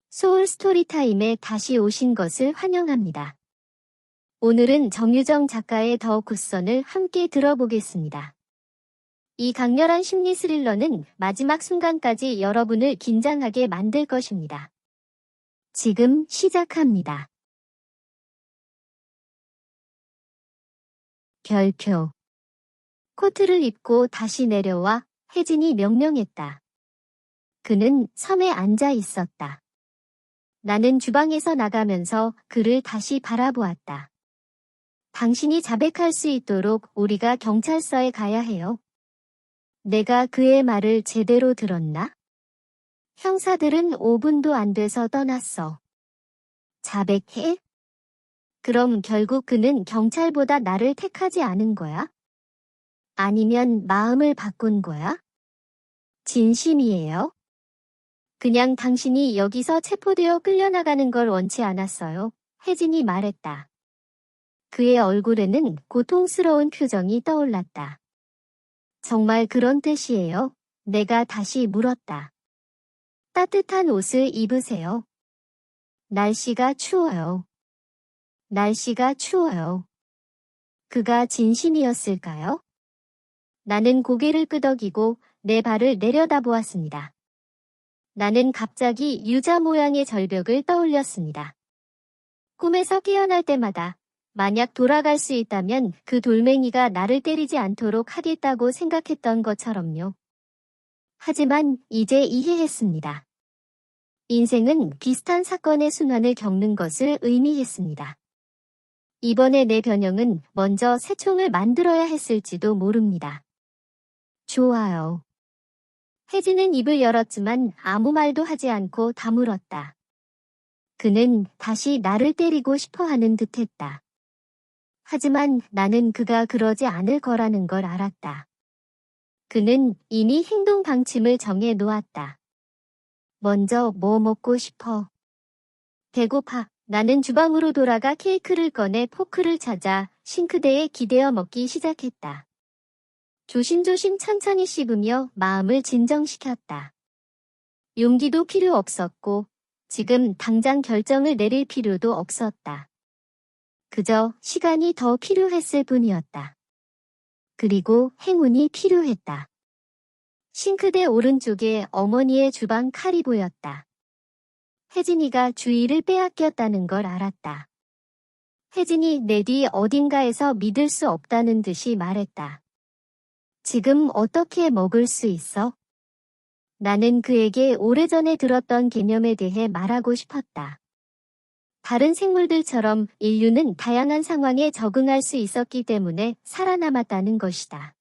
소울 스토리타임에 다시 오신 것을 환영합니다. 오늘은 정유정 작가의 더 굿선을 함께 들어보겠습니다. 이 강렬한 심리 스릴러는 마지막 순간까지 여러분을 긴장하게 만들 것입니다. 지금 시작합니다. 별표. 코트를 입고 다시 내려와 혜진이 명령했다. 그는 섬에 앉아 있었다. 나는 주방에서 나가면서 그를 다시 바라보았다. 당신이 자백할 수 있도록 우리가 경찰서에 가야 해요. 내가 그의 말을 제대로 들었나? 형사들은 5분도 안 돼서 떠났어. 자백해? 그럼 결국 그는 경찰보다 나를 택하지 않은 거야? 아니면 마음을 바꾼 거야? 진심이에요? 그냥 당신이 여기서 체포되어 끌려나가는 걸 원치 않았어요. 혜진이 말했다. 그의 얼굴에는 고통스러운 표정이 떠올랐다. 정말 그런 뜻이에요? 내가 다시 물었다. 따뜻한 옷을 입으세요. 날씨가 추워요. 날씨가 추워요. 그가 진심이었을까요? 나는 고개를 끄덕이고 내 발을 내려다보았습니다. 나는 갑자기 유자 모양의 절벽을 떠올렸습니다. 꿈에서 깨어날 때마다 만약 돌아갈 수 있다면 그 돌멩이가 나를 때리지 않도록 하겠다고 생각했던 것처럼요. 하지만 이제 이해했습니다. 인생은 비슷한 사건의 순환을 겪는 것을 의미했습니다. 이번에 내 변형은 먼저 새 총을 만들어야 했을지도 모릅니다. 좋아요. 혜진은 입을 열었지만 아무 말도 하지 않고 다물었다. 그는 다시 나를 때리고 싶어 하는 듯했다. 하지만 나는 그가 그러지 않을 거라는 걸 알았다. 그는 이미 행동 방침을 정해 놓았다. 먼저 뭐 먹고 싶어? 배고파. 나는 주방으로 돌아가 케이크를 꺼내 포크를 찾아 싱크대에 기대어 먹기 시작했다. 조심조심 천천히 씹으며 마음을 진정시켰다. 용기도 필요 없었고 지금 당장 결정을 내릴 필요도 없었다. 그저 시간이 더 필요했을 뿐이었다. 그리고 행운이 필요했다. 싱크대 오른쪽에 어머니의 주방 칼이 보였다. 혜진이가 주의를 빼앗겼다는 걸 알았다. 혜진이 내 뒤 어딘가에서 믿을 수 없다는 듯이 말했다. 지금 어떻게 먹을 수 있어? 나는 그에게 오래전에 들었던 개념에 대해 말하고 싶었다. 다른 생물들처럼 인류는 다양한 상황에 적응할 수 있었기 때문에 살아남았다는 것이다.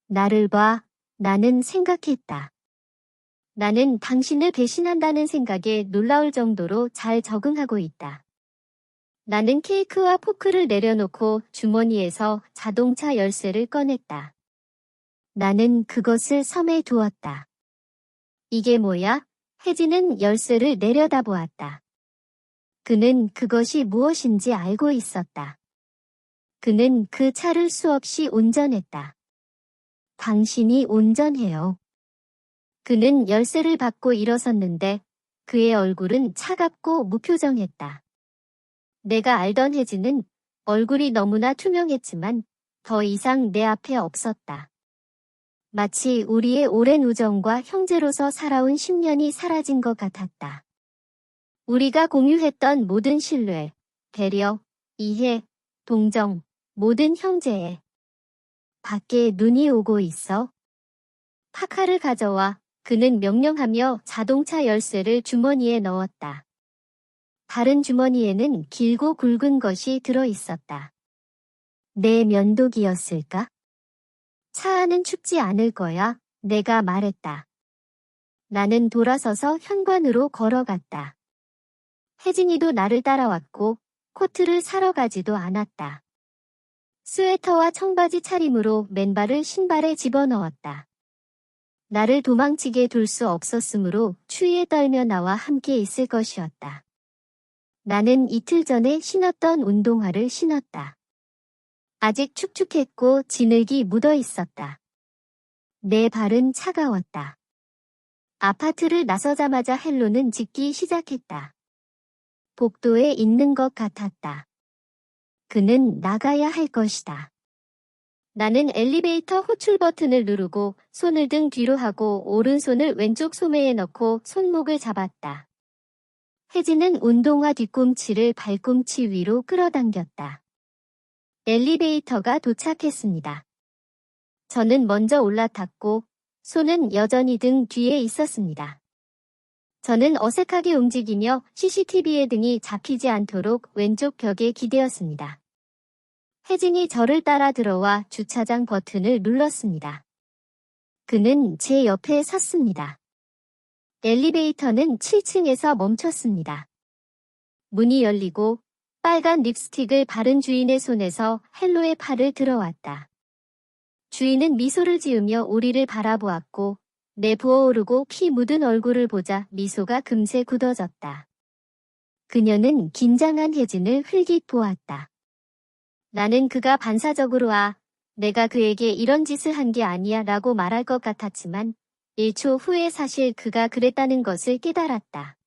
나를 봐, 나는 생각했다. 나는 당신을 배신한다는 생각에 놀라울 정도로 잘 적응하고 있다. 나는 케이크와 포크를 내려놓고 주머니에서 자동차 열쇠를 꺼냈다. 나는 그것을 섬에 두었다. 이게 뭐야? 혜진은 열쇠를 내려다보았다. 그는 그것이 무엇인지 알고 있었다. 그는 그 차를 수없이 운전했다. 당신이 운전해요. 그는 열쇠를 받고 일어섰는데 그의 얼굴은 차갑고 무표정했다. 내가 알던 혜진은 얼굴이 너무나 투명했지만 더 이상 내 앞에 없었다. 마치 우리의 오랜 우정과 형제로서 살아온 10년이 사라진 것 같았다. 우리가 공유했던 모든 신뢰, 배려, 이해, 동정, 모든 형제에. 밖에 눈이 오고 있어. 파카를 가져와. 그는 명령하며 자동차 열쇠를 주머니에 넣었다. 다른 주머니에는 길고 굵은 것이 들어 있었다. 내 면도기였을까? 차 안은 춥지 않을 거야. 내가 말했다. 나는 돌아서서 현관으로 걸어갔다. 혜진이도 나를 따라왔고 코트를 사러 가지도 않았다. 스웨터와 청바지 차림으로 맨발을 신발에 집어넣었다. 나를 도망치게 둘 수 없었으므로 추위에 떨며 나와 함께 있을 것이었다. 나는 이틀 전에 신었던 운동화를 신었다. 아직 축축했고 진흙이 묻어 있었다. 내 발은 차가웠다. 아파트를 나서자마자 헬로는 짖기 시작했다. 복도에 있는 것 같았다. 그는 나가야 할 것이다. 나는 엘리베이터 호출 버튼을 누르고 손을 등 뒤로 하고 오른손을 왼쪽 소매에 넣고 손목을 잡았다. 혜진은 운동화 뒤꿈치를 발꿈치 위로 끌어당겼다. 엘리베이터가 도착했습니다. 저는 먼저 올라탔고 손은 여전히 등 뒤에 있었습니다. 저는 어색하게 움직이며 CCTV의 등이 잡히지 않도록 왼쪽 벽에 기대었습니다. 혜진이 저를 따라 들어와 주차장 버튼을 눌렀습니다. 그는 제 옆에 섰습니다. 엘리베이터는 7층에서 멈췄습니다. 문이 열리고 빨간 립스틱을 바른 주인의 손에서 헬로의 팔을 들어왔다. 주인은 미소를 지으며 우리를 바라보았고 내 부어오르고 피 묻은 얼굴을 보자 미소가 금세 굳어졌다. 그녀는 긴장한 혜진을 흘깃 보았다. 나는 그가 반사적으로 내가 그에게 이런 짓을 한 게 아니야 라고 말할 것 같았지만 1초 후에 사실 그가 그랬다는 것을 깨달았다.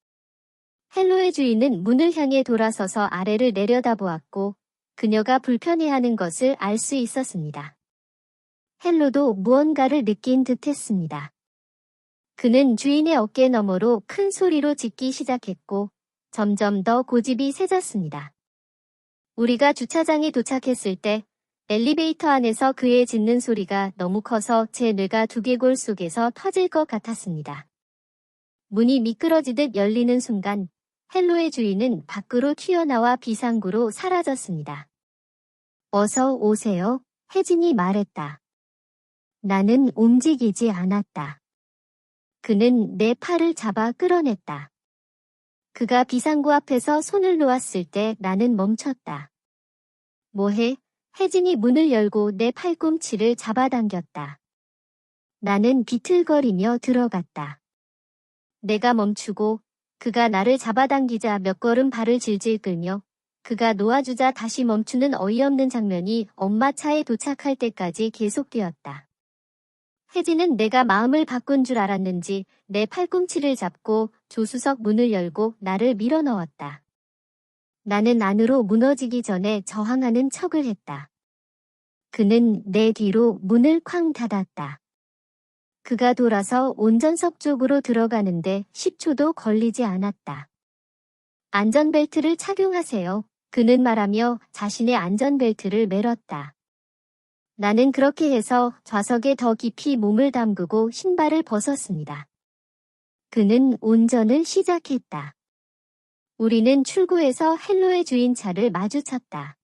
헬로의 주인은 문을 향해 돌아서서 아래를 내려다보았고 그녀가 불편해하는 것을 알 수 있었습니다. 헬로도 무언가를 느낀 듯했습니다. 그는 주인의 어깨 너머로 큰 소리로 짖기 시작했고 점점 더 고집이 세졌습니다. 우리가 주차장에 도착했을 때 엘리베이터 안에서 그의 짖는 소리가 너무 커서 제 뇌가 두개골 속에서 터질 것 같았습니다. 문이 미끄러지듯 열리는 순간 헬로의 주인은 밖으로 튀어나와 비상구로 사라졌습니다. 어서 오세요, 혜진이 말했다. 나는 움직이지 않았다. 그는 내 팔을 잡아 끌어냈다. 그가 비상구 앞에서 손을 놓았을 때 나는 멈췄다. 뭐해? 혜진이 문을 열고 내 팔꿈치를 잡아당겼다. 나는 비틀거리며 들어갔다. 내가 멈추고 그가 나를 잡아당기자 몇 걸음 발을 질질 끌며 그가 놓아주자 다시 멈추는 어이없는 장면이 엄마 차에 도착할 때까지 계속되었다. 혜진은 내가 마음을 바꾼 줄 알았는지 내 팔꿈치를 잡고 조수석 문을 열고 나를 밀어넣었다. 나는 안으로 무너지기 전에 저항하는 척을 했다. 그는 내 뒤로 문을 쾅 닫았다. 그가 돌아서 운전석 쪽으로 들어가는데 10초도 걸리지 않았다. 안전벨트를 착용하세요. 그는 말하며 자신의 안전벨트를 매렀다. 나는 그렇게 해서 좌석에 더 깊이 몸을 담그고 신발을 벗었습니다. 그는 운전을 시작했다. 우리는 출구에서 헬로의 주인 차를 마주쳤다.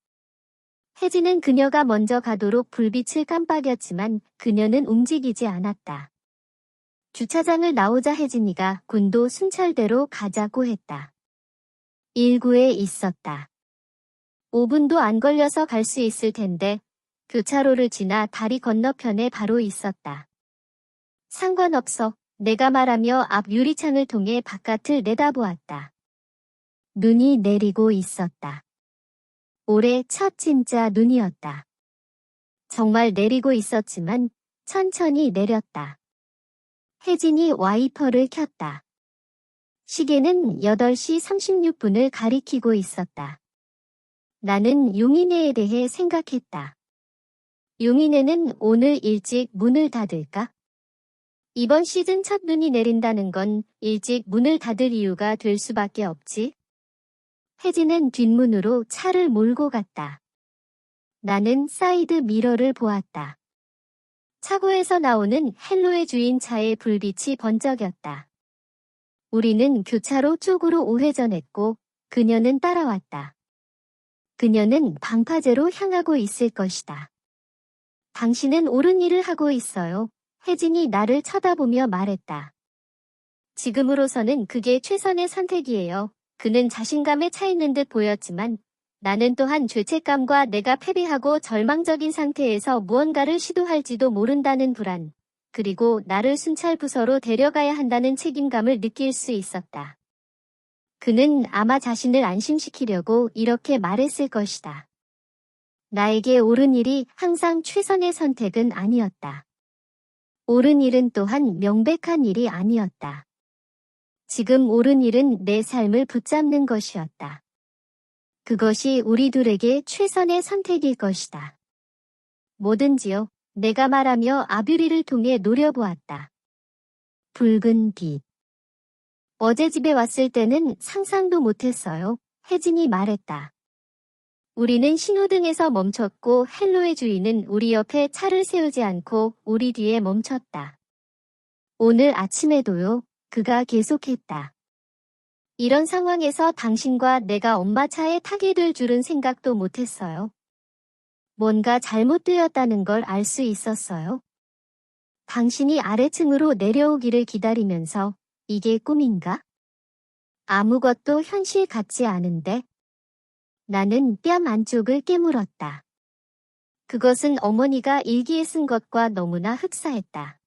혜진은 그녀가 먼저 가도록 불빛을 깜빡였지만 그녀는 움직이지 않았다. 주차장을 나오자 혜진이가 군도 순찰대로 가자고 했다. 1구에 있었다. 5분도 안 걸려서 갈 수 있을 텐데 교차로를 지나 다리 건너편에 바로 있었다. 상관없어. 내가 말하며 앞 유리창을 통해 바깥을 내다보았다. 눈이 내리고 있었다. 올해 첫 진짜 눈이었다. 정말 내리고 있었지만 천천히 내렸다. 혜진이 와이퍼를 켰다. 시계는 8시 36분을 가리키고 있었다. 나는 용인회에 대해 생각했다. 용인회는 오늘 일찍 문을 닫을까? 이번 시즌 첫 눈이 내린다는 건 일찍 문을 닫을 이유가 될 수밖에 없지. 혜진은 뒷문으로 차를 몰고 갔다. 나는 사이드 미러를 보았다. 차고에서 나오는 헬로의 주인 차의 불빛이 번쩍였다. 우리는 교차로 쪽으로 우회전했고 그녀는 따라왔다. 그녀는 방파제로 향하고 있을 것이다. 당신은 옳은 일을 하고 있어요. 혜진이 나를 쳐다보며 말했다. 지금으로서는 그게 최선의 선택이에요. 그는 자신감에 차 있는 듯 보였지만 나는 또한 죄책감과 내가 패배하고 절망적인 상태에서 무언가를 시도할지도 모른다는 불안, 그리고 나를 순찰부서로 데려가야 한다는 책임감을 느낄 수 있었다. 그는 아마 자신을 안심시키려고 이렇게 말했을 것이다. 나에게 옳은 일이 항상 최선의 선택은 아니었다. 옳은 일은 또한 명백한 일이 아니었다. 지금 옳은 일은 내 삶을 붙잡는 것이었다. 그것이 우리 둘에게 최선의 선택일 것이다. 뭐든지요. 내가 말하며 아뷰리를 통해 노려보았다. 붉은 빛. 어제 집에 왔을 때는 상상도 못했어요. 혜진이 말했다. 우리는 신호등에서 멈췄고 헬로의 주인은 우리 옆에 차를 세우지 않고 우리 뒤에 멈췄다. 오늘 아침에도요. 그가 계속했다. 이런 상황에서 당신과 내가 엄마 차에 타게 될 줄은 생각도 못했어요. 뭔가 잘못되었다는 걸 알 수 있었어요. 당신이 아래층으로 내려오기를 기다리면서 이게 꿈인가? 아무것도 현실 같지 않은데? 나는 뺨 안쪽을 깨물었다. 그것은 어머니가 일기에 쓴 것과 너무나 흡사했다.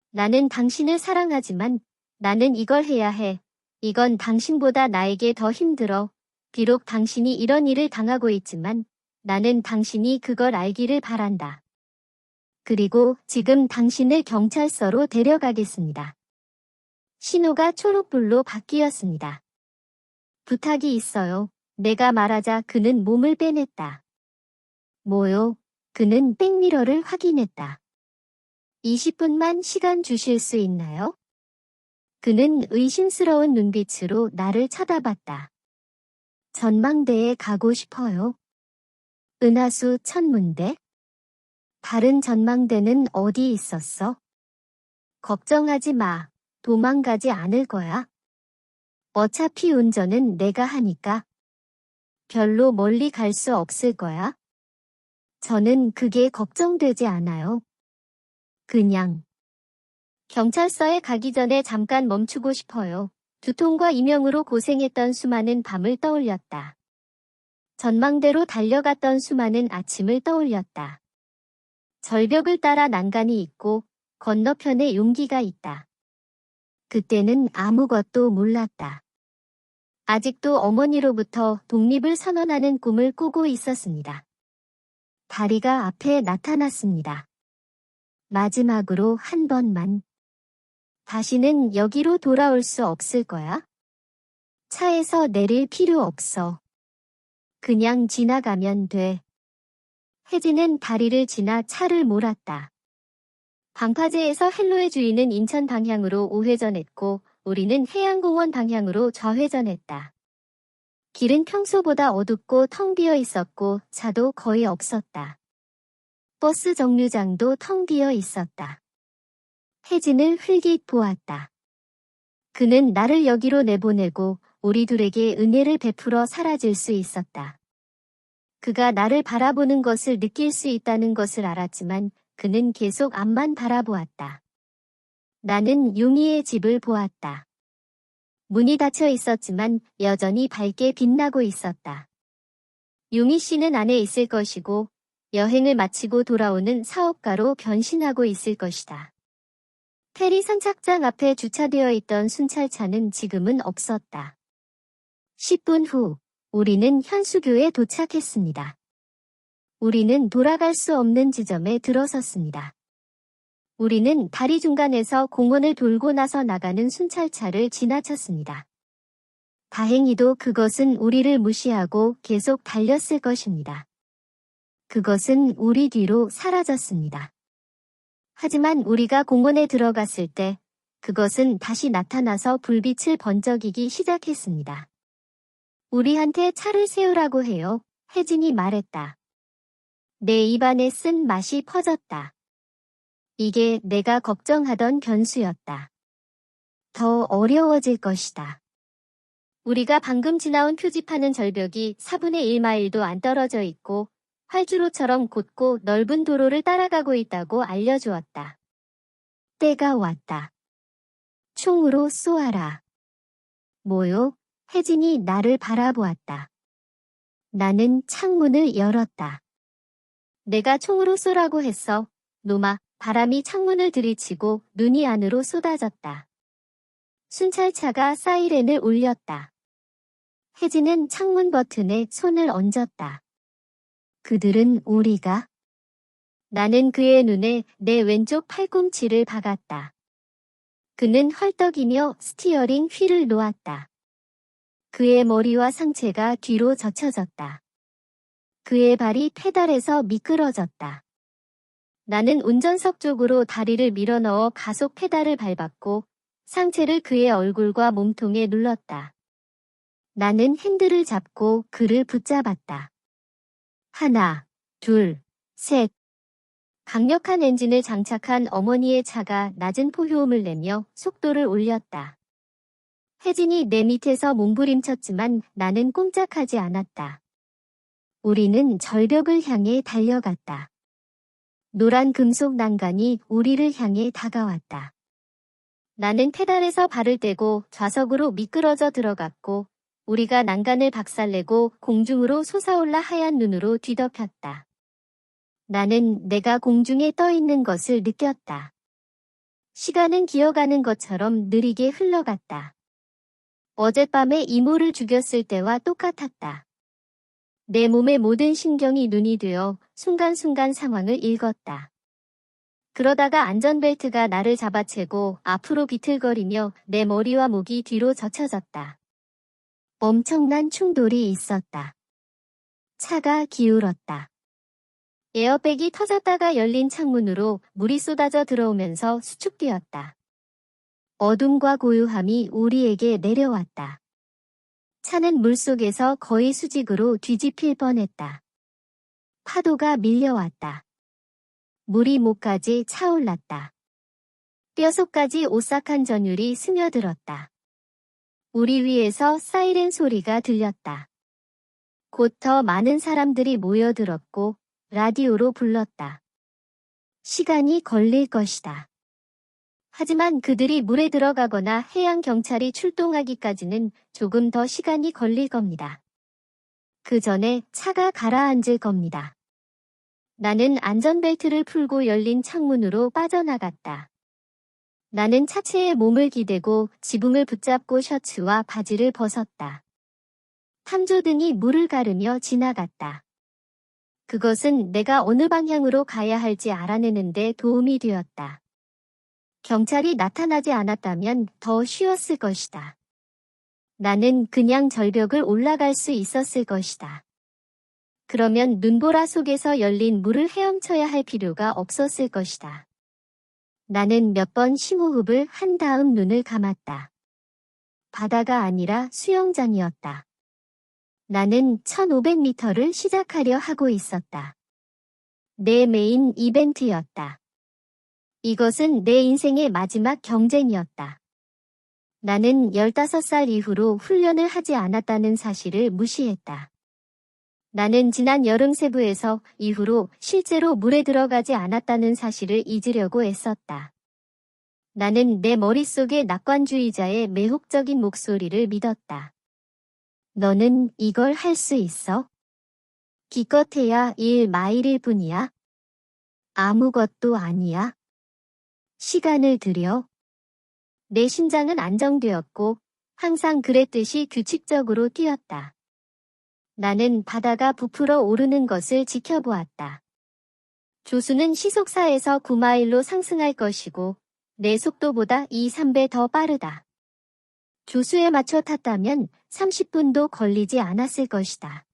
나는 당신을 사랑하지만 나는 이걸 해야 해. 이건 당신보다 나에게 더 힘들어. 비록 당신이 이런 일을 당하고 있지만 나는 당신이 그걸 알기를 바란다. 그리고 지금 당신을 경찰서로 데려가겠습니다. 신호가 초록불로 바뀌었습니다. 부탁이 있어요. 내가 말하자 그는 몸을 빼냈다. 뭐요? 그는 백미러를 확인했다. 20분만 시간 주실 수 있나요? 그는 의심스러운 눈빛으로 나를 쳐다봤다. 전망대에 가고 싶어요. 은하수 천문대? 다른 전망대는 어디 있었어? 걱정하지 마. 도망가지 않을 거야. 어차피 운전은 내가 하니까. 별로 멀리 갈 수 없을 거야. 저는 그게 걱정되지 않아요. 그냥. 경찰서에 가기 전에 잠깐 멈추고 싶어요. 두통과 이명으로 고생했던 수많은 밤을 떠올렸다. 전망대로 달려갔던 수많은 아침을 떠올렸다. 절벽을 따라 난간이 있고 건너편에 용기가 있다. 그때는 아무것도 몰랐다. 아직도 어머니로부터 독립을 선언하는 꿈을 꾸고 있었습니다. 다리가 앞에 나타났습니다. 마지막으로 한 번만. 다시는 여기로 돌아올 수 없을 거야? 차에서 내릴 필요 없어. 그냥 지나가면 돼. 혜진은 다리를 지나 차를 몰았다. 방파제에서 헬로의 주인은 인천 방향으로 우회전했고 우리는 해양공원 방향으로 좌회전했다. 길은 평소보다 어둡고 텅 비어 있었고 차도 거의 없었다. 버스 정류장도 텅 비어 있었다. 혜진을 흘깃 보았다. 그는 나를 여기로 내보내고 우리 둘에게 은혜를 베풀어 사라질 수 있었다. 그가 나를 바라보는 것을 느낄 수 있다는 것을 알았지만 그는 계속 앞만 바라보았다. 나는 용희의 집을 보았다. 문이 닫혀 있었지만 여전히 밝게 빛나고 있었다. 용희 씨는 안에 있을 것이고 여행을 마치고 돌아오는 사업가로 변신하고 있을 것이다. 페리 선착장 앞에 주차되어 있던 순찰차는 지금은 없었다. 10분 후 우리는 현수교에 도착했습니다. 우리는 돌아갈 수 없는 지점에 들어섰습니다. 우리는 다리 중간에서 공원을 돌고 나서 나가는 순찰차를 지나쳤습니다. 다행히도 그것은 우리를 무시하고 계속 달렸을 것입니다. 그것은 우리 뒤로 사라졌습니다. 하지만 우리가 공원에 들어갔을 때 그것은 다시 나타나서 불빛을 번쩍이기 시작했습니다. 우리한테 차를 세우라고 해요. 혜진이 말했다. 내 입안에 쓴 맛이 퍼졌다. 이게 내가 걱정하던 변수였다. 더 어려워질 것이다. 우리가 방금 지나온 표지판은 절벽이 4분의 1마일도 안 떨어져 있고 활주로처럼 곧고 넓은 도로를 따라가고 있다고 알려주었다. 때가 왔다. 총으로 쏘아라. 뭐요? 혜진이 나를 바라보았다. 나는 창문을 열었다. 내가 총으로 쏘라고 했어. 노마. 바람이 창문을 들이치고 눈이 안으로 쏟아졌다. 순찰차가 사이렌을 울렸다. 혜진은 창문 버튼에 손을 얹었다. 그들은 우리가? 나는 그의 눈에 내 왼쪽 팔꿈치를 박았다. 그는 헐떡이며 스티어링 휠을 놓았다. 그의 머리와 상체가 뒤로 젖혀졌다. 그의 발이 페달에서 미끄러졌다. 나는 운전석 쪽으로 다리를 밀어넣어 가속 페달을 밟았고 상체를 그의 얼굴과 몸통에 눌렀다. 나는 핸들을 잡고 그를 붙잡았다. 하나, 둘, 셋. 강력한 엔진을 장착한 어머니의 차가 낮은 포효음을 내며 속도를 올렸다. 혜진이 내 밑에서 몸부림쳤지만 나는 꼼짝하지 않았다. 우리는 절벽을 향해 달려갔다. 노란 금속 난간이 우리를 향해 다가왔다. 나는 페달에서 발을 떼고 좌석으로 미끄러져 들어갔고 우리가 난간을 박살내고 공중으로 솟아올라 하얀 눈으로 뒤덮였다. 나는 내가 공중에 떠 있는 것을 느꼈다. 시간은 기어가는 것처럼 느리게 흘러갔다. 어젯밤에 이모를 죽였을 때와 똑같았다. 내 몸의 모든 신경이 눈이 되어 순간순간 상황을 읽었다. 그러다가 안전벨트가 나를 잡아채고 앞으로 비틀거리며 내 머리와 목이 뒤로 젖혀졌다. 엄청난 충돌이 있었다. 차가 기울었다. 에어백이 터졌다가 열린 창문으로 물이 쏟아져 들어오면서 수축되었다. 어둠과 고요함이 우리에게 내려왔다. 차는 물속에서 거의 수직으로 뒤집힐 뻔했다. 파도가 밀려왔다. 물이 목까지 차올랐다. 뼛속까지 오싹한 전율이 스며들었다. 우리 위에서 사이렌 소리가 들렸다. 곧 더 많은 사람들이 모여들었고 라디오로 불렀다. 시간이 걸릴 것이다. 하지만 그들이 물에 들어가거나 해양 경찰이 출동하기까지는 조금 더 시간이 걸릴 겁니다. 그 전에 차가 가라앉을 겁니다. 나는 안전벨트를 풀고 열린 창문으로 빠져나갔다. 나는 차체에 몸을 기대고 지붕을 붙잡고 셔츠와 바지를 벗었다. 탐조등이 물을 가르며 지나갔다. 그것은 내가 어느 방향으로 가야 할지 알아내는데 도움이 되었다. 경찰이 나타나지 않았다면 더 쉬웠을 것이다. 나는 그냥 절벽을 올라갈 수 있었을 것이다. 그러면 눈보라 속에서 열린 물을 헤엄쳐야 할 필요가 없었을 것이다. 나는 몇 번 심호흡을 한 다음 눈을 감았다. 바다가 아니라 수영장이었다. 나는 1500m를 시작하려 하고 있었다. 내 메인 이벤트였다. 이것은 내 인생의 마지막 경쟁이었다. 나는 15살 이후로 훈련을 하지 않았다는 사실을 무시했다. 나는 지난 여름 세부에서 이후로 실제로 물에 들어가지 않았다는 사실을 잊으려고 애썼다. 나는 내 머릿속의 낙관주의자의 매혹적인 목소리를 믿었다. 너는 이걸 할 수 있어? 기껏해야 1마일일 뿐이야. 아무것도 아니야. 시간을 들여. 내 심장은 안정되었고 항상 그랬듯이 규칙적으로 뛰었다. 나는 바다가 부풀어 오르는 것을 지켜보았다. 조수는 시속사에서 9마일로 상승할 것이고 내 속도보다 2~3배 더 빠르다. 조수에 맞춰 탔다면 30분도 걸리지 않았을 것이다.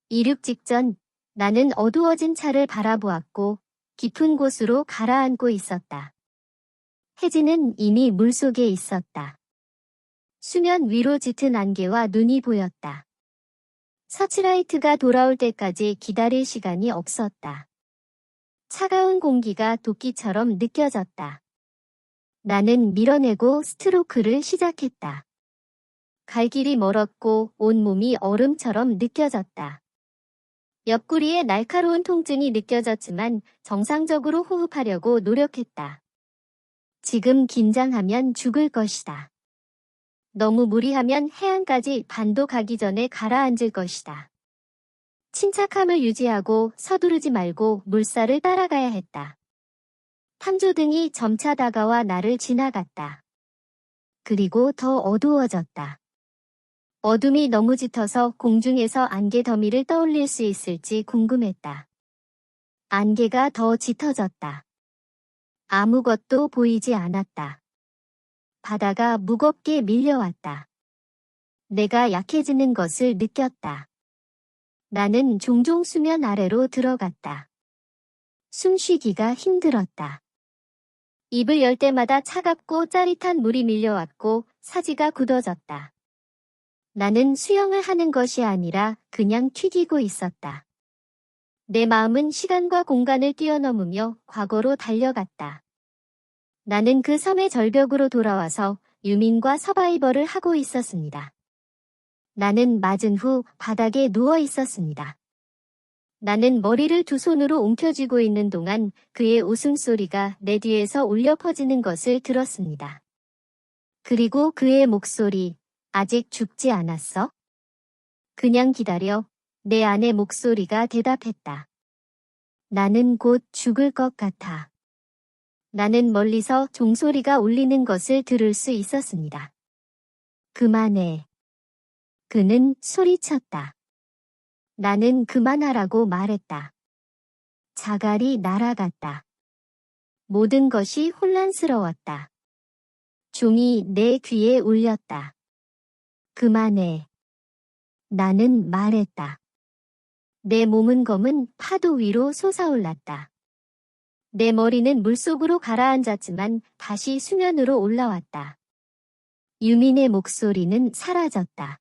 이륙 직전 나는 어두워진 차를 바라보았고 깊은 곳으로 가라앉고 있었다. 혜진은 이미 물속에 있었다. 수면 위로 짙은 안개와 눈이 보였다. 서치라이트가 돌아올 때까지 기다릴 시간이 없었다. 차가운 공기가 도끼처럼 느껴졌다. 나는 밀어내고 스트로크를 시작했다. 갈 길이 멀었고 온몸이 얼음처럼 느껴졌다. 옆구리에 날카로운 통증이 느껴졌지만 정상적으로 호흡하려고 노력했다. 지금 긴장하면 죽을 것이다. 너무 무리하면 해안까지 반도 가기 전에 가라앉을 것이다. 침착함을 유지하고 서두르지 말고 물살을 따라가야 했다. 탐조등이 점차 다가와 나를 지나갔다. 그리고 더 어두워졌다. 어둠이 너무 짙어서 공중에서 안개 더미를 떠올릴 수 있을지 궁금했다. 안개가 더 짙어졌다. 아무것도 보이지 않았다. 바다가 무겁게 밀려왔다. 내가 약해지는 것을 느꼈다. 나는 종종 수면 아래로 들어갔다. 숨쉬기가 힘들었다. 입을 열 때마다 차갑고 짜릿한 물이 밀려왔고 사지가 굳어졌다. 나는 수영을 하는 것이 아니라 그냥 튀기고 있었다. 내 마음은 시간과 공간을 뛰어넘으며 과거로 달려갔다. 나는 그 섬의 절벽으로 돌아와서 유민과 서바이벌을 하고 있었습니다. 나는 맞은 후 바닥에 누워 있었습니다. 나는 머리를 두 손으로 움켜쥐고 있는 동안 그의 웃음소리가 내 뒤에서 울려 퍼지는 것을 들었습니다. 그리고 그의 목소리, 아직 죽지 않았어? 그냥 기다려. 내 안의 목소리가 대답했다. 나는 곧 죽을 것 같아. 나는 멀리서 종소리가 울리는 것을 들을 수 있었습니다. 그만해. 그는 소리쳤다. 나는 그만하라고 말했다. 자갈이 날아갔다. 모든 것이 혼란스러웠다. 종이 내 귀에 울렸다. 그만해. 나는 말했다. 내 몸은 검은 파도 위로 솟아올랐다. 내 머리는 물속으로 가라앉았지만 다시 수면으로 올라왔다. 유민의 목소리는 사라졌다.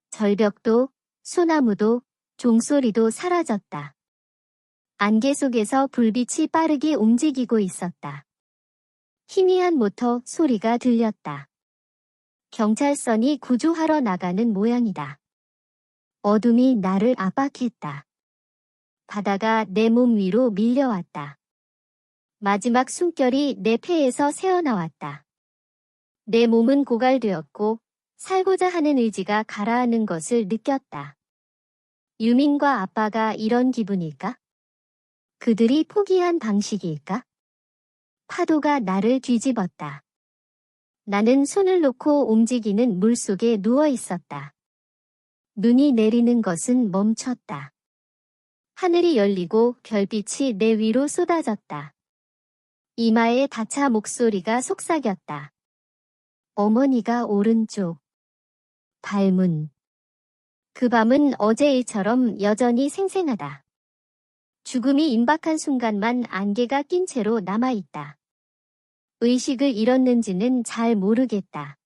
절벽도, 소나무도, 종소리도 사라졌다. 안개 속에서 불빛이 빠르게 움직이고 있었다. 희미한 모터 소리가 들렸다. 경찰선이 구조하러 나가는 모양이다. 어둠이 나를 압박했다. 바다가 내 몸 위로 밀려왔다. 마지막 숨결이 내 폐에서 새어나왔다. 내 몸은 고갈되었고 살고자 하는 의지가 가라앉는 것을 느꼈다. 유민과 아빠가 이런 기분일까? 그들이 포기한 방식일까? 파도가 나를 뒤집었다. 나는 손을 놓고 움직이는 물속에 누워 있었다. 눈이 내리는 것은 멈췄다. 하늘이 열리고 별빛이 내 위로 쏟아졌다. 이마에 닿자 목소리가 속삭였다. 어머니가 오른쪽. 발문. 그 밤은 어제 일처럼 여전히 생생하다. 죽음이 임박한 순간만 안개가 낀 채로 남아있다. 의식을 잃었는지는 잘 모르겠다.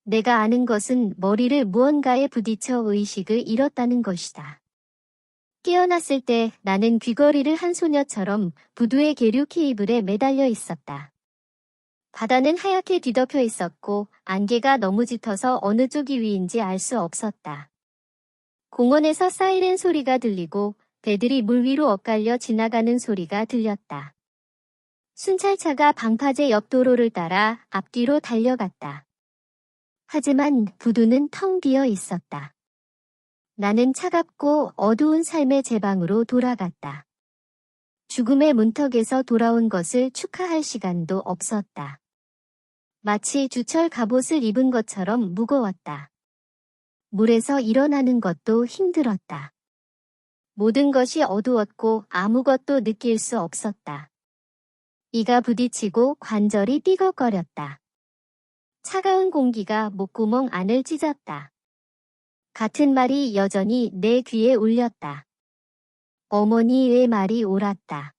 내가 아는 것은 머리를 무언가에 부딪혀 의식을 잃었다는 것이다. 깨어났을 때 나는 귀걸이를 한 소녀처럼 부두의 계류 케이블에 매달려 있었다. 바다는 하얗게 뒤덮여 있었고 안개가 너무 짙어서 어느 쪽이 위인지 알 수 없었다. 공원에서 사이렌 소리가 들리고 배들이 물 위로 엇갈려 지나가는 소리가 들렸다. 순찰차가 방파제 옆 도로를 따라 앞뒤로 달려갔다. 하지만 부두는 텅 비어 있었다. 나는 차갑고 어두운 삶의 제 방으로 돌아갔다. 죽음의 문턱에서 돌아온 것을 축하할 시간도 없었다. 마치 주철 갑옷을 입은 것처럼 무거웠다. 물에서 일어나는 것도 힘들었다. 모든 것이 어두웠고 아무것도 느낄 수 없었다. 이가 부딪히고 관절이 삐걱거렸다. 차가운 공기가 목구멍 안을 찢었다. 같은 말이 여전히 내 귀에 울렸다. 어머니의 말이 옳았다.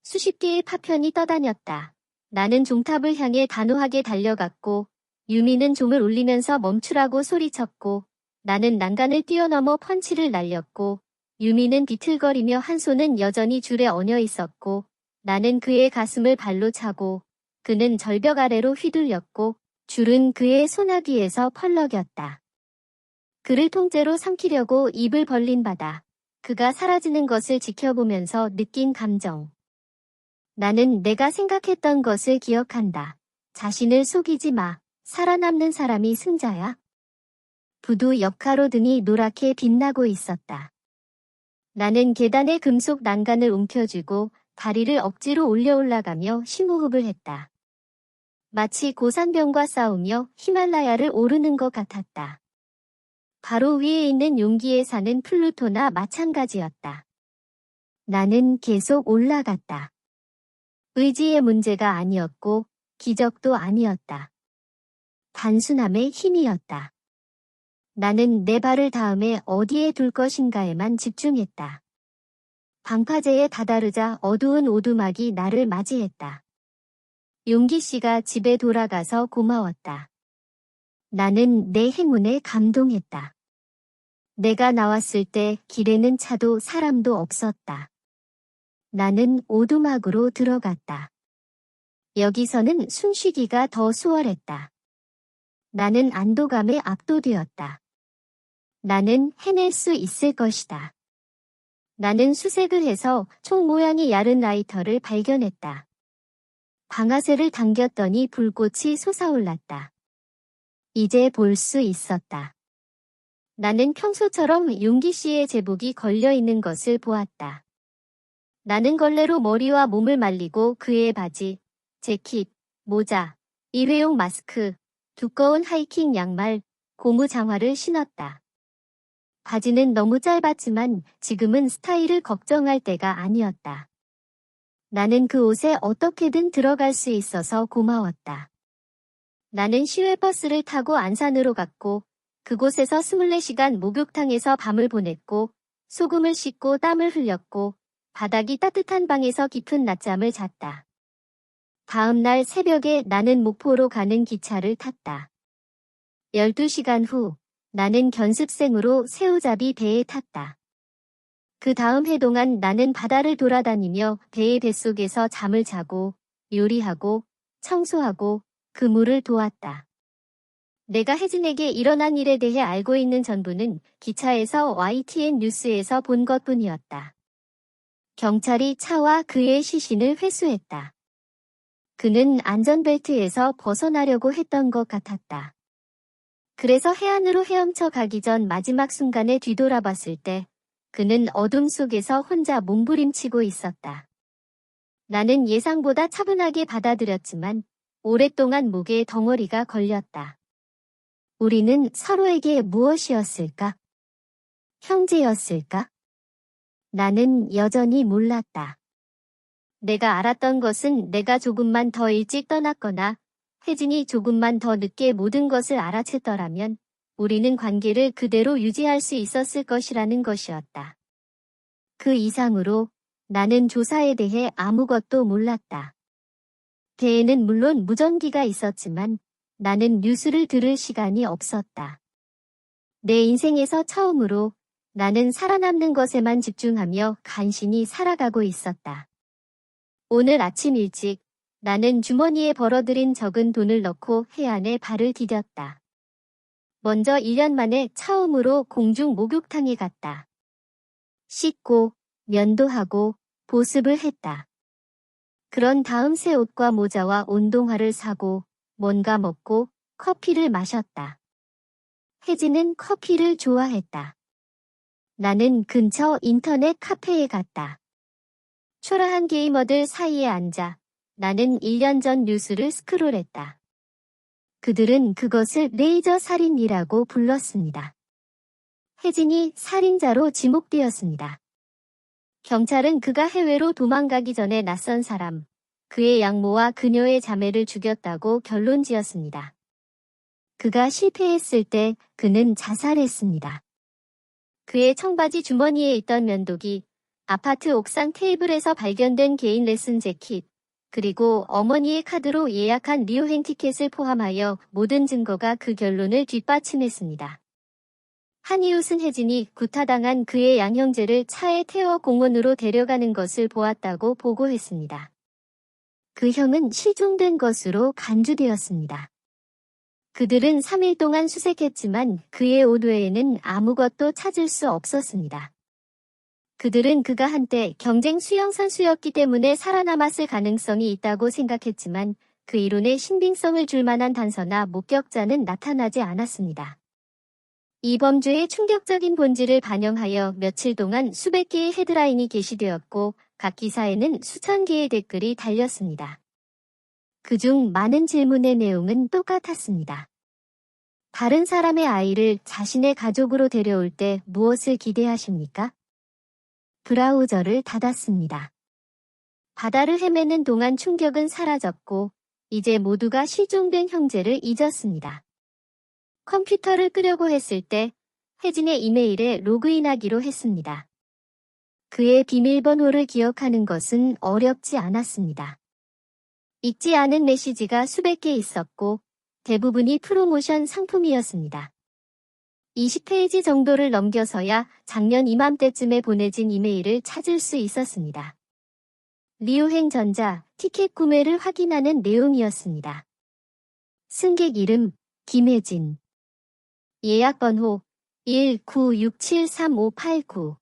수십 개의 파편이 떠다녔다. 나는 종탑을 향해 단호하게 달려갔고 유미는 종을 울리면서 멈추라고 소리쳤고 나는 난간을 뛰어넘어 펀치를 날렸고 유미는 비틀거리며 한 손은 여전히 줄에 얹어 있었고 나는 그의 가슴을 발로 차고 그는 절벽 아래로 휘둘렸고 줄은 그의 소나귀에서 펄럭였다. 그를 통째로 삼키려고 입을 벌린 바다. 그가 사라지는 것을 지켜보면서 느낀 감정. 나는 내가 생각했던 것을 기억한다. 자신을 속이지 마. 살아남는 사람이 승자야. 부두 옆 가로등이 노랗게 빛나고 있었다. 나는 계단의 금속 난간을 움켜쥐고 다리를 억지로 올라가며 심호흡을 했다. 마치 고산병과 싸우며 히말라야를 오르는 것 같았다. 바로 위에 있는 용기에 사는 플루토나 마찬가지였다. 나는 계속 올라갔다. 의지의 문제가 아니었고 기적도 아니었다. 단순함의 힘이었다. 나는 내 발을 다음에 어디에 둘 것인가에만 집중했다. 방파제에 다다르자 어두운 오두막이 나를 맞이했다. 용기 씨가 집에 돌아가서 고마웠다. 나는 내 행운에 감동했다. 내가 나왔을 때 길에는 차도 사람도 없었다. 나는 오두막으로 들어갔다. 여기서는 숨쉬기가 더 수월했다. 나는 안도감에 압도되었다. 나는 해낼 수 있을 것이다. 나는 수색을 해서 총 모양이 얇은 라이터를 발견했다. 방아쇠를 당겼더니 불꽃이 솟아올랐다. 이제 볼 수 있었다. 나는 평소처럼 용기 씨의 제복이 걸려있는 것을 보았다. 나는 걸레로 머리와 몸을 말리고 그의 바지, 재킷, 모자, 일회용 마스크, 두꺼운 하이킹 양말, 고무 장화를 신었다. 바지는 너무 짧았지만 지금은 스타일을 걱정할 때가 아니었다. 나는 그 옷에 어떻게든 들어갈 수 있어서 고마웠다. 나는 시외버스를 타고 안산으로 갔고 그곳에서 24시간 목욕탕에서 밤을 보냈고 소금을 씻고 땀을 흘렸고 바닥이 따뜻한 방에서 깊은 낮잠을 잤다. 다음 날 새벽에 나는 목포로 가는 기차를 탔다. 12시간 후 나는 견습생으로 새우잡이 배에 탔다. 그 다음 해 동안 나는 바다를 돌아다니며 배의 뱃속에서 잠을 자고 요리하고 청소하고 그물을 도왔다. 내가 혜진에게 일어난 일에 대해 알고 있는 전부는 기차에서 YTN 뉴스에서 본 것뿐이었다. 경찰이 차와 그의 시신을 회수했다. 그는 안전벨트에서 벗어나려고 했던 것 같았다. 그래서 해안으로 헤엄쳐 가기 전 마지막 순간에 뒤돌아봤을 때 그는 어둠 속에서 혼자 몸부림치고 있었다. 나는 예상보다 차분하게 받아들였지만 오랫동안 목에 덩어리가 걸렸다. 우리는 서로에게 무엇이었을까? 형제였을까? 나는 여전히 몰랐다. 내가 알았던 것은 내가 조금만 더 일찍 떠났거나 혜진이 조금만 더 늦게 모든 것을 알아챘더라면 우리는 관계를 그대로 유지할 수 있었을 것이라는 것이었다. 그 이상으로 나는 조사에 대해 아무것도 몰랐다. 배에는 물론 무전기가 있었지만 나는 뉴스를 들을 시간이 없었다. 내 인생에서 처음으로 나는 살아남는 것에만 집중하며 간신히 살아가고 있었다. 오늘 아침 일찍 나는 주머니에 벌어들인 적은 돈을 넣고 해안에 발을 디뎠다. 먼저 1년 만에 처음으로 공중 목욕탕에 갔다. 씻고 면도하고 보습을 했다. 그런 다음 새 옷과 모자와 운동화를 사고 뭔가 먹고 커피를 마셨다. 혜진은 커피를 좋아했다. 나는 근처 인터넷 카페에 갔다. 초라한 게이머들 사이에 앉아 나는 1년 전 뉴스를 스크롤했다. 그들은 그것을 레이저 살인이라고 불렀습니다. 혜진이 살인자로 지목되었습니다. 경찰은 그가 해외로 도망가기 전에 낯선 사람, 그의 양모와 그녀의 자매를 죽였다고 결론지었습니다. 그가 실패했을 때 그는 자살했습니다. 그의 청바지 주머니에 있던 면도기, 아파트 옥상 테이블에서 발견된 개인 레슨 재킷, 그리고 어머니의 카드로 예약한 리오행 티켓을 포함하여 모든 증거가 그 결론을 뒷받침했습니다. 한 이웃은 혜진이 구타당한 그의 양형제를 차에 태워 공원으로 데려가는 것을 보았다고 보고했습니다. 그 형은 실종된 것으로 간주되었습니다. 그들은 3일 동안 수색했지만 그의 옷 외에는 아무것도 찾을 수 없었습니다. 그들은 그가 한때 경쟁 수영 선수였기 때문에 살아남았을 가능성이 있다고 생각했지만 그 이론에 신빙성을 줄 만한 단서나 목격자는 나타나지 않았습니다. 이 범죄의 충격적인 본질을 반영하여 며칠 동안 수백 개의 헤드라인이 게시되었고 각 기사에는 수천 개의 댓글이 달렸습니다. 그중 많은 질문의 내용은 똑같았습니다. 다른 사람의 아이를 자신의 가족으로 데려올 때 무엇을 기대하십니까? 브라우저를 닫았습니다. 바다를 헤매는 동안 충격은 사라졌고 이제 모두가 실종된 형제를 잊었습니다. 컴퓨터를 끄려고 했을 때 혜진의 이메일에 로그인하기로 했습니다. 그의 비밀번호를 기억하는 것은 어렵지 않았습니다. 읽지 않은 메시지가 수백 개 있었고 대부분이 프로모션 상품이었습니다. 20페이지 정도를 넘겨서야 작년 이맘때쯤에 보내진 이메일을 찾을 수 있었습니다. 리우행전자 티켓 구매를 확인하는 내용이었습니다. 승객 이름 김혜진. 예약 번호 196735589.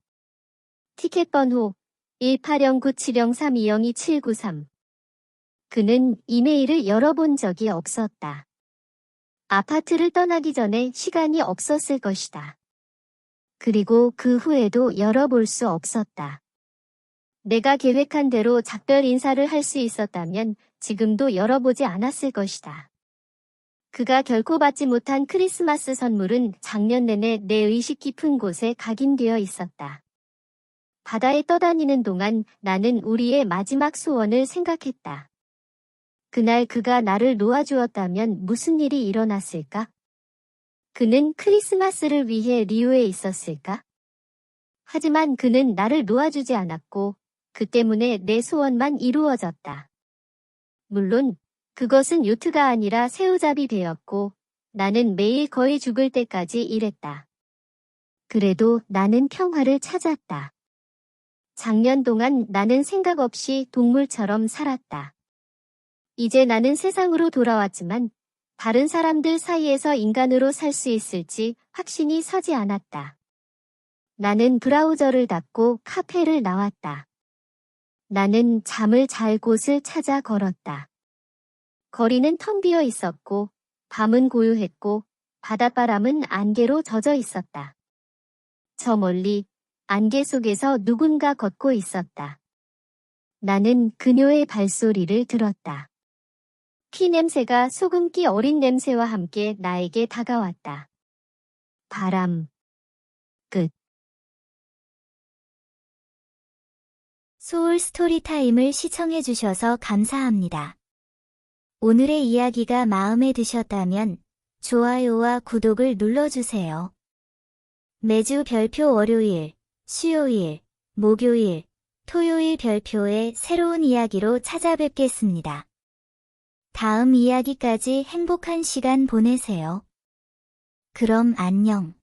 티켓 번호 18097032027993. 그는 이메일을 열어본 적이 없었다. 아파트를 떠나기 전에 시간이 없었을 것이다. 그리고 그 후에도 열어볼 수 없었다. 내가 계획한 대로 작별 인사를 할 수 있었다면 지금도 열어보지 않았을 것이다. 그가 결코 받지 못한 크리스마스 선물은 작년 내내 내 의식 깊은 곳에 각인되어 있었다. 바다에 떠다니는 동안 나는 우리의 마지막 소원을 생각했다. 그날 그가 나를 놓아주었다면 무슨 일이 일어났을까? 그는 크리스마스를 위해 리우에 있었을까? 하지만 그는 나를 놓아주지 않았고 그 때문에 내 소원만 이루어졌다. 물론 그것은 요트가 아니라 새우잡이 배였고 나는 매일 거의 죽을 때까지 일했다. 그래도 나는 평화를 찾았다. 작년 동안 나는 생각 없이 동물처럼 살았다. 이제 나는 세상으로 돌아왔지만 다른 사람들 사이에서 인간으로 살 수 있을지 확신이 서지 않았다. 나는 브라우저를 닫고 카페를 나왔다. 나는 잠을 잘 곳을 찾아 걸었다. 거리는 텅 비어 있었고 밤은 고요했고 바닷바람은 안개로 젖어 있었다. 저 멀리 안개 속에서 누군가 걷고 있었다. 나는 그녀의 발소리를 들었다. 피 냄새가 소금기 어린 냄새와 함께 나에게 다가왔다. 바람. 끝. 소울 스토리타임을 시청해주셔서 감사합니다. 오늘의 이야기가 마음에 드셨다면 좋아요와 구독을 눌러주세요. 매주 별표 월요일, 수요일, 목요일, 토요일 별표의 새로운 이야기로 찾아뵙겠습니다. 다음 이야기까지 행복한 시간 보내세요. 그럼 안녕.